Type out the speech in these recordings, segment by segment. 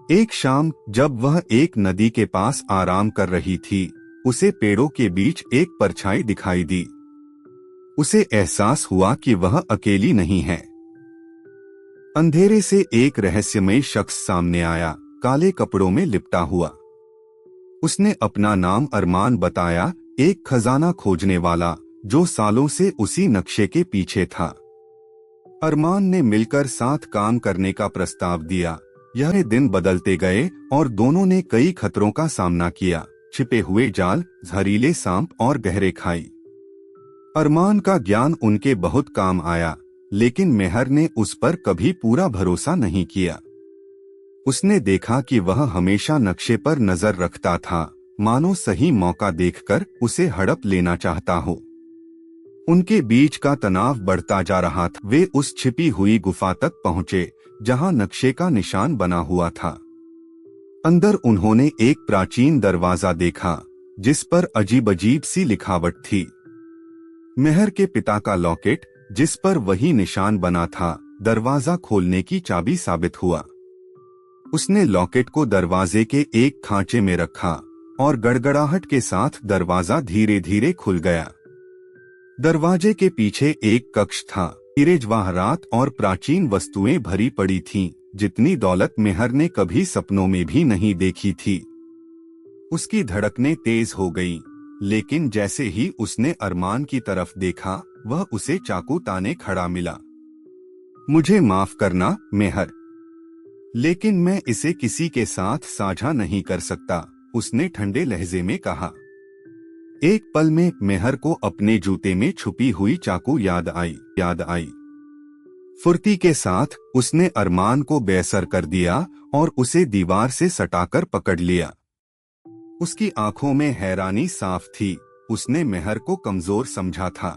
एक शाम जब वह एक नदी के पास आराम कर रही थी, उसे पेड़ों के बीच एक परछाई दिखाई दी। उसे एहसास हुआ कि वह अकेली नहीं है। अंधेरे से एक रहस्यमय शख्स सामने आया, काले कपड़ों में लिपटा हुआ। उसने अपना नाम अरमान बताया, एक खजाना खोजने वाला जो सालों से उसी नक्शे के पीछे था। अरमान ने मिलकर साथ काम करने का प्रस्ताव दिया। यह दिन बदलते गए और दोनों ने कई खतरों का सामना किया, छिपे हुए जाल, जहरीले सांप और गहरे खाई। अरमान का ज्ञान उनके बहुत काम आया, लेकिन मेहर ने उस पर कभी पूरा भरोसा नहीं किया। उसने देखा कि वह हमेशा नक्शे पर नजर रखता था, मानो सही मौका देखकर उसे हड़प लेना चाहता हो। उनके बीच का तनाव बढ़ता जा रहा था। वे उस छिपी हुई गुफा तक पहुंचे जहां नक्शे का निशान बना हुआ था। अंदर उन्होंने एक प्राचीन दरवाजा देखा, जिस पर अजीब अजीब सी लिखावट थी। मेहर के पिता का लॉकेट, जिस पर वही निशान बना था, दरवाजा खोलने की चाबी साबित हुआ। उसने लॉकेट को दरवाजे के एक खांचे में रखा और गड़गड़ाहट के साथ दरवाजा धीरे धीरे खुल गया। दरवाजे के पीछे एक कक्ष था, हीरे जवाहरात और प्राचीन वस्तुएं भरी पड़ी थीं, जितनी दौलत मेहर ने कभी सपनों में भी नहीं देखी थी। उसकी धड़कनें तेज हो गईं, लेकिन जैसे ही उसने अरमान की तरफ देखा, वह उसे चाकू ताने खड़ा मिला। मुझे माफ करना मेहर, लेकिन मैं इसे किसी के साथ साझा नहीं कर सकता, उसने ठंडे लहजे में कहा। एक पल में मेहर को अपने जूते में छुपी हुई चाकू याद आई। फुर्ती के साथ उसने अरमान को बेअसर कर दिया और उसे दीवार से सटाकर पकड़ लिया। उसकी आंखों में हैरानी साफ थी। उसने मेहर को कमजोर समझा था।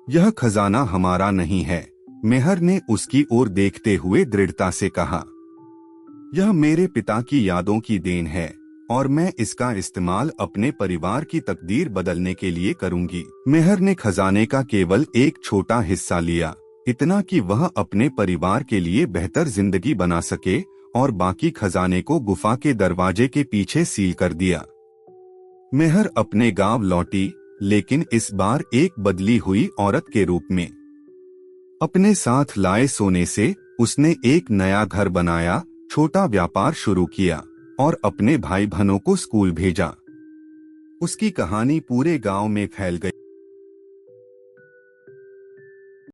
यह खजाना हमारा नहीं है, मेहर ने उसकी ओर देखते हुए दृढ़ता से कहा। यह मेरे पिता की यादों की देन है और मैं इसका इस्तेमाल अपने परिवार की तकदीर बदलने के लिए करूंगी। मेहर ने खजाने का केवल एक छोटा हिस्सा लिया, इतना कि वह अपने परिवार के लिए बेहतर जिंदगी बना सके, और बाकी खजाने को गुफा के दरवाजे के पीछे सील कर दिया। मेहर अपने गांव लौटी, लेकिन इस बार एक बदली हुई औरत के रूप में। अपने साथ लाए सोने से उसने एक नया घर बनाया, छोटा व्यापार शुरू किया और अपने भाई बहनों को स्कूल भेजा। उसकी कहानी पूरे गांव में फैल गई।